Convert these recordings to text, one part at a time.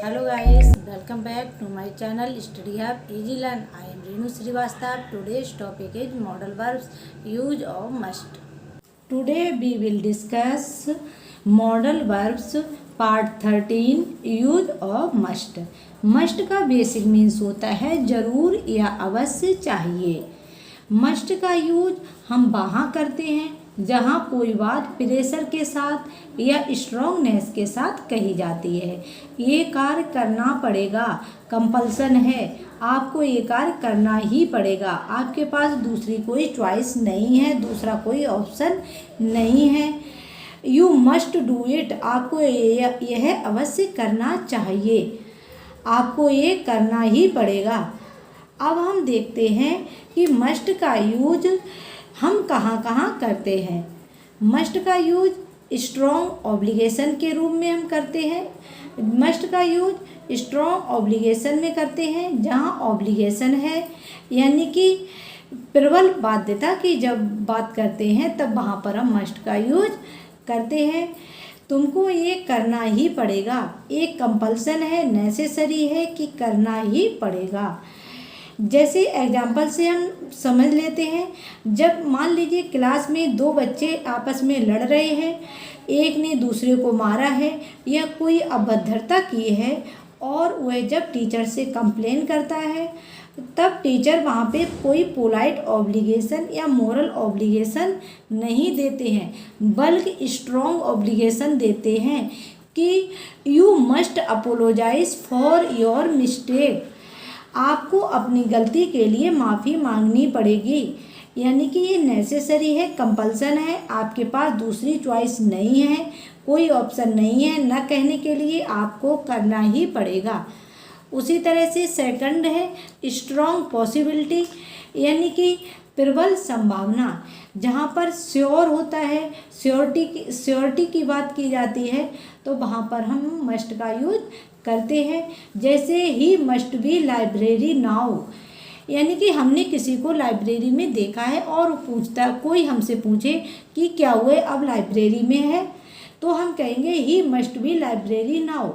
Hello guys, welcome back to my channel Study Hub Easy Learn. I am Renu Srivastav. Today's topic is modal verbs use of must. Today we will discuss modal verbs part 13 use of must. Must का basic means होता है जरूर या अवश्य चाहिए। Must का use हम वहाँ करते हैं जहाँ कोई बात प्रेशर के साथ या स्ट्रॉन्गनेस के साथ कही जाती है। ये कार्य करना पड़ेगा, कंपल्सन है, आपको ये कार्य करना ही पड़ेगा, आपके पास दूसरी कोई चॉइस नहीं है, दूसरा कोई ऑप्शन नहीं है। यू मस्ट डू इट, आपको यह अवश्य करना चाहिए, आपको ये करना ही पड़ेगा। अब हम देखते हैं कि मस्ट का यूज हम कहाँ कहाँ करते हैं। मस्ट का यूज स्ट्रॉन्ग ऑब्लिगेशन के रूप में हम करते हैं। मस्ट का यूज स्ट्रॉन्ग ऑब्लिगेशन में करते हैं जहाँ ऑब्लिगेशन है, यानी कि प्रबल बाध्यता की जब बात करते हैं तब वहाँ पर हम मस्ट का यूज करते हैं। तुमको ये करना ही पड़ेगा, एक कंपल्सन है, नेसेसरी है कि करना ही पड़ेगा। जैसे एग्जाम्पल से हम समझ लेते हैं। जब मान लीजिए क्लास में दो बच्चे आपस में लड़ रहे हैं, एक ने दूसरे को मारा है या कोई अभद्रता की है और वह जब टीचर से कंप्लेन करता है तब टीचर वहाँ पे कोई पोलाइट ऑब्लिगेशन या मोरल ऑब्लिगेशन नहीं देते हैं, बल्कि स्ट्रॉन्ग ऑब्लिगेशन देते हैं कि you must apologise for your mistake, आपको अपनी गलती के लिए माफ़ी मांगनी पड़ेगी। यानी कि ये नेसेसरी है, कंपल्सन है, आपके पास दूसरी चॉइस नहीं है, कोई ऑप्शन नहीं है, न कहने के लिए आपको करना ही पड़ेगा। उसी तरह से सेकंड है स्ट्रॉन्ग पॉसिबिलिटी, यानी कि प्रबल संभावना, जहाँ पर श्योर होता है, श्योरिटी की बात की जाती है, तो वहाँ पर हम मस्ट का यूज करते हैं। जैसे he must be library now, यानी कि हमने किसी को लाइब्रेरी में देखा है और कोई हमसे पूछे कि क्या हुए अब लाइब्रेरी में है, तो हम कहेंगे he must be library now,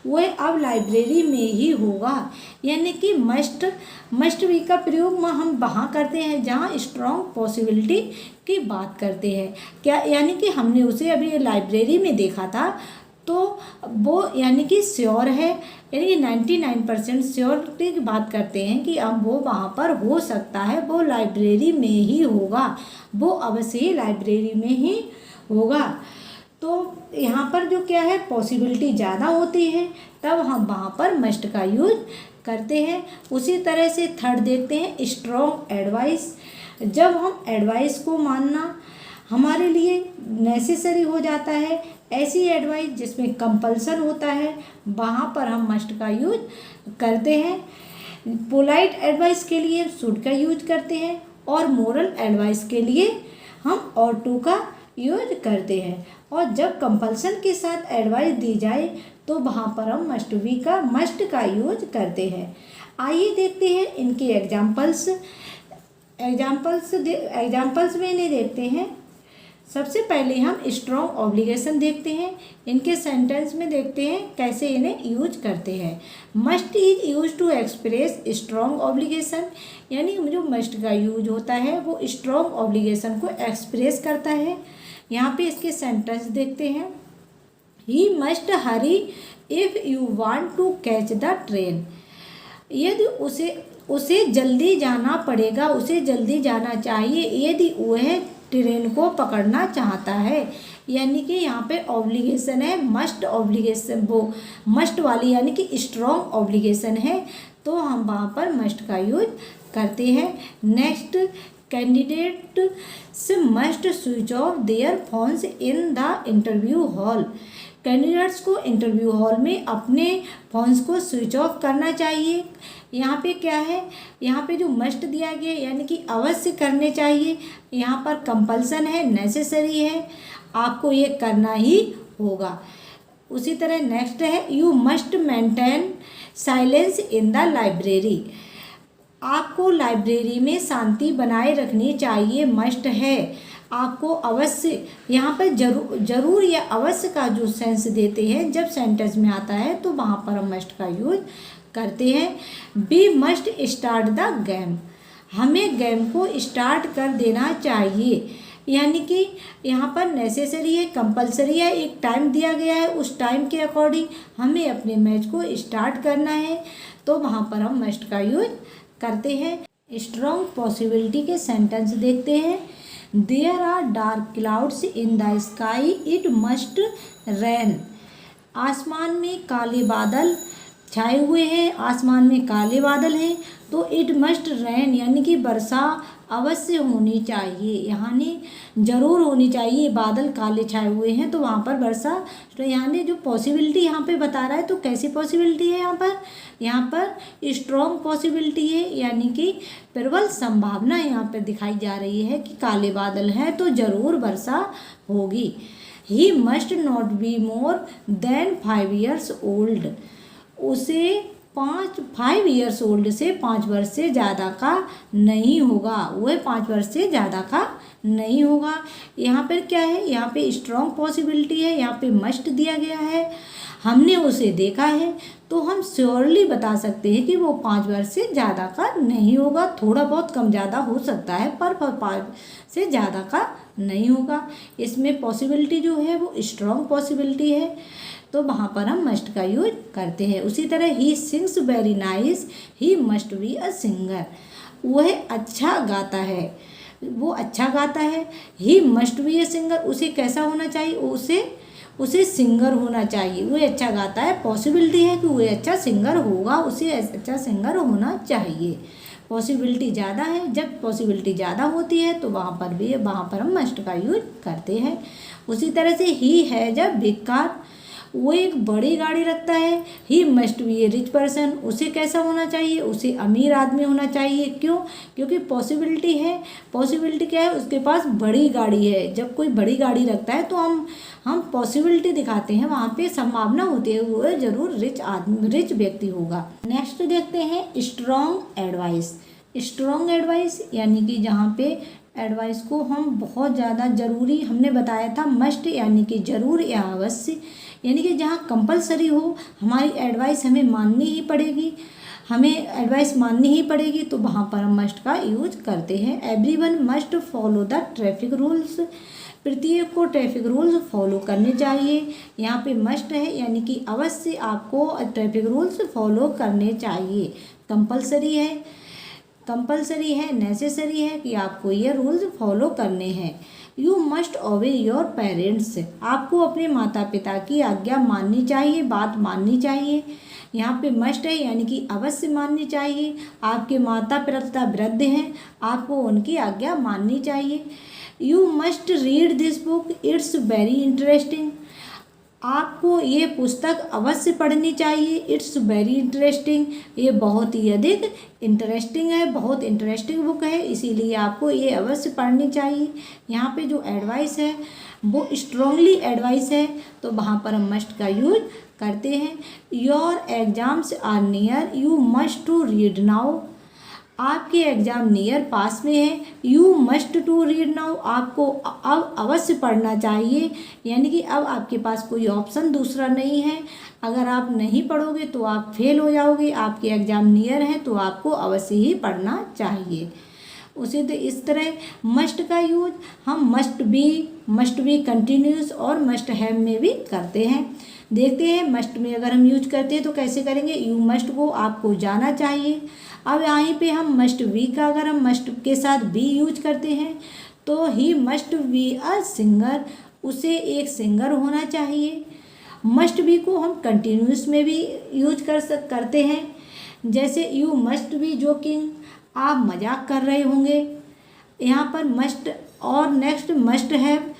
वह अब लाइब्रेरी में ही होगा। यानी कि मस्ट बी का प्रयोग हम वहाँ करते हैं जहाँ स्ट्रॉन्ग पॉसिबिलिटी की बात करते हैं। क्या यानी कि हमने उसे अभी लाइब्रेरी में देखा था तो वो यानी कि श्योर है, यानी कि 99% श्योरिटी की बात करते हैं कि अब वो वहाँ पर हो सकता है, वो लाइब्रेरी में ही होगा, वो अवश्य ही लाइब्रेरी में ही होगा। तो यहाँ पर जो क्या है पॉसिबिलिटी ज़्यादा होती है तब हम वहाँ पर मस्ट का यूज करते हैं। उसी तरह से थर्ड देखते हैं स्ट्रॉन्ग एडवाइस, जब हम एडवाइस को मानना हमारे लिए नेसेसरी हो जाता है, ऐसी एडवाइस जिसमें कंपल्सन होता है वहाँ पर हम मस्ट का यूज करते हैं। पोलाइट एडवाइस के लिए शुड का यूज करते हैं और मोरल एडवाइस के लिए हम और टू का यूज करते हैं। और जब कंपल्सन के साथ एडवाइस दी जाए तो वहाँ पर हम मस्ट का यूज करते हैं। आइए देखते हैं इनके एग्जाम्पल्स में इन्हें देखते हैं। सबसे पहले हम स्ट्रॉन्ग ऑब्लिगेशन देखते हैं, इनके सेंटेंस में देखते हैं कैसे इन्हें यूज करते हैं। Must is use to express strong obligation, यानी जो मस्ट का यूज होता है वो स्ट्रॉन्ग ऑब्लिगेशन को एक्सप्रेस करता है। यहाँ पे इसके सेंटेंस देखते हैं। He must hurry if you want to catch the train, यदि उसे जल्दी जाना पड़ेगा, उसे जल्दी जाना चाहिए यदि वह ट्रेन को पकड़ना चाहता है। यानी कि यहाँ पे ऑब्लिगेशन है मस्ट ऑब्लिगेशन, वो मस्ट वाली यानी कि स्ट्रॉन्ग ऑब्लिगेशन है, तो हम वहाँ पर मस्ट का यूज करते हैं। Next, candidate must switch of their phones in the interview hall, candidates को इंटरव्यू हॉल में अपने फोन्स को स्विच ऑफ करना चाहिए। यहाँ पे क्या है, यहाँ पे जो मस्ट दिया गया यानी कि अवश्य करने चाहिए, यहाँ पर कंपल्सन है, नेसेसरी है, आपको ये करना ही होगा। उसी तरह नेक्स्ट है you must maintain silence in the library, आपको लाइब्रेरी में शांति बनाए रखनी चाहिए, मस्ट है, आपको अवश्य यहाँ पर जरूर या अवश्य का जो सेंस देते हैं जब सेंटेंस में आता है तो वहाँ पर हम मस्ट का यूज करते हैं। We must start the game, हमें गेम को स्टार्ट कर देना चाहिए, यानी कि यहाँ पर नेसेसरी है, कंपलसरी है, एक टाइम दिया गया है, उस टाइम के अकॉर्डिंग हमें अपने मैच को स्टार्ट करना है, तो वहाँ पर हम मस्ट का यूज करते हैं। स्ट्रॉन्ग पॉसिबिलिटी के सेंटेंस देखते हैं। There are dark clouds in the sky, it must rain. आसमान में काले बादल छाए हुए हैं, आसमान में काले बादल हैं, तो इट मस्ट रेन यानी कि वर्षा अवश्य होनी चाहिए, यानी ज़रूर होनी चाहिए। बादल काले छाए हुए हैं तो वहाँ पर वर्षा, तो यानी जो पॉसिबिलिटी यहाँ पे बता रहा है तो कैसी पॉसिबिलिटी है यहाँ पर स्ट्रॉन्ग पॉसिबिलिटी है, यानी कि प्रबल संभावना यहाँ पर दिखाई जा रही है कि काले बादल हैं तो ज़रूर वर्षा होगी। He must not be more than 5 years old, उसे 5 years old से 5 वर्ष से ज़्यादा का नहीं होगा, वह 5 वर्ष से ज़्यादा का नहीं होगा। यहाँ पर क्या है, यहाँ पे स्ट्रॉन्ग पॉसिबिलिटी है, यहाँ पे मस्ट दिया गया है, हमने उसे देखा है तो हम श्योरली बता सकते हैं कि वो 5 वर्ष से ज़्यादा का नहीं होगा। थोड़ा बहुत कम ज़्यादा हो सकता है पर 5 से ज़्यादा का नहीं होगा। इसमें पॉसिबिलिटी जो है वो स्ट्रॉन्ग पॉसिबिलिटी है, तो वहाँ पर हम मस्ट का यूज करते हैं। उसी तरह he sings very nice, he must be a singer, वह अच्छा गाता है, वो अच्छा गाता है। He must be a singer, उसे कैसा होना चाहिए, उसे सिंगर होना चाहिए, वो अच्छा गाता है, पॉसिबिलिटी है कि वो अच्छा सिंगर होगा, उसे अच्छा सिंगर होना चाहिए। पॉसिबिलिटी ज़्यादा है, जब पॉसिबिलिटी ज़्यादा होती है तो वहाँ पर हम मस्ट का यूज करते हैं। उसी तरह से he has a big car, वो एक बड़ी गाड़ी रखता है। He must be A rich person, उसे कैसा होना चाहिए, उसे अमीर आदमी होना चाहिए। क्यों, क्योंकि पॉसिबिलिटी है, पॉसिबिलिटी क्या है, उसके पास बड़ी गाड़ी है। जब कोई बड़ी गाड़ी रखता है तो हम पॉसिबिलिटी दिखाते हैं, वहाँ पे संभावना होती है वो जरूर रिच व्यक्ति होगा। नेक्स्ट देखते हैं स्ट्रॉन्ग एडवाइस। स्ट्रॉन्ग एडवाइस यानी कि जहाँ पे एडवाइस को हम बहुत ज़्यादा ज़रूरी, हमने बताया था मस्ट यानी कि ज़रूर या अवश्य, यानी कि जहाँ कंपलसरी हो, हमारी एडवाइस हमें माननी ही पड़ेगी, तो वहाँ पर हम मस्ट का यूज करते हैं। Everyone must follow the traffic rules, प्रत्येक को ट्रैफिक रूल्स फॉलो करने चाहिए। यहाँ पे मस्ट है यानी कि अवश्य आपको ट्रैफिक रूल्स फॉलो करने चाहिए। कंपलसरी है, नेसेसरी है कि आपको ये रूल्स फॉलो करने हैं। यू मस्ट ओबे योर पेरेंट्स, आपको अपने माता पिता की आज्ञा माननी चाहिए, बात माननी चाहिए। यहाँ पे मस्ट है यानी कि अवश्य माननी चाहिए। आपके माता पिता वृद्ध हैं, आपको उनकी आज्ञा माननी चाहिए। You must read this book, it's very interesting, आपको ये पुस्तक अवश्य पढ़नी चाहिए। इट्स वेरी इंटरेस्टिंग, ये बहुत ही अधिक इंटरेस्टिंग है, बहुत इंटरेस्टिंग बुक है, इसीलिए आपको ये अवश्य पढ़नी चाहिए। यहाँ पे जो एडवाइस है वो स्ट्रॉन्गली एडवाइस है, तो वहाँ पर हम मस्ट का यूज करते हैं। Your exams are near, you must to read now, आपके एग्ज़ाम नियर पास में है। You must to read now, आपको अब अवश्य पढ़ना चाहिए, यानी कि अब आपके पास कोई ऑप्शन दूसरा नहीं है। अगर आप नहीं पढ़ोगे तो आप फेल हो जाओगे, आपके एग्ज़ाम नियर हैं तो आपको अवश्य ही पढ़ना चाहिए। उसी इस तरह मस्ट का यूज हम मस्ट बी कंटिन्यूस और मस्ट हैव में भी करते हैं। देखते हैं मस्ट में अगर हम यूज करते हैं तो कैसे करेंगे। यू मस्ट गो, आपको जाना चाहिए। अब यहीं पे हम मस्ट बी का अगर हम मस्ट के साथ बी यूज करते हैं तो he must be a singer, उसे एक सिंगर होना चाहिए। मस्ट बी को हम कंटिन्यूस में भी यूज करते हैं, जैसे यू मस्ट बी जोकिंग, आप मजाक कर रहे होंगे। यहाँ पर मस्ट और नेक्स्ट मस्ट हैव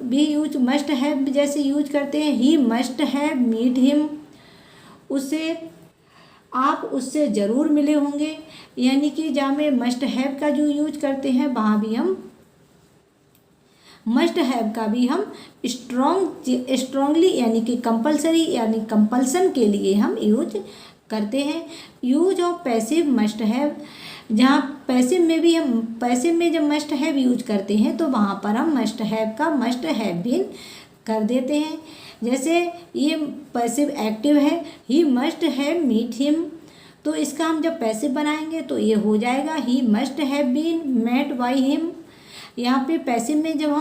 भी मस्ट हैव जैसे यूज करते हैं। He must have meet him, आप उससे ज़रूर मिले होंगे, यानी कि जहाँ में मस्ट हैव का जो यूज करते हैं वहाँ भी हम मस्ट हैव का भी हम स्ट्रॉन्गली यानी कि कंपलसरी यानी कंपल्सन के लिए हम यूज करते हैं। Use of passive must have, जहाँ पैसिव में भी हम पैसिव में जब मस्ट हैव यूज करते हैं तो वहाँ पर हम मस्ट हैव का मस्ट हैव बीन कर देते हैं। जैसे ये पैसिव एक्टिव है, he must have meet him, तो इसका हम जब पैसिव बनाएंगे तो ये हो जाएगा he must have been met by him. यहाँ पे पैसिव में जब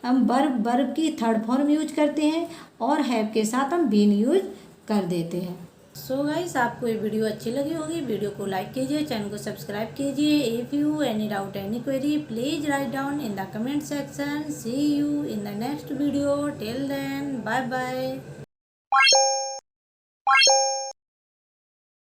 हम वर्ब की थर्ड फॉर्म यूज करते हैं और हैव के साथ हम बीन यूज कर देते हैं। सो गाइस, आपको ये वीडियो अच्छी लगी होगी, वीडियो को लाइक कीजिए, चैनल को सब्सक्राइब कीजिए। If you any doubt any query please write down in the comment section. See you in the next video, till then bye bye.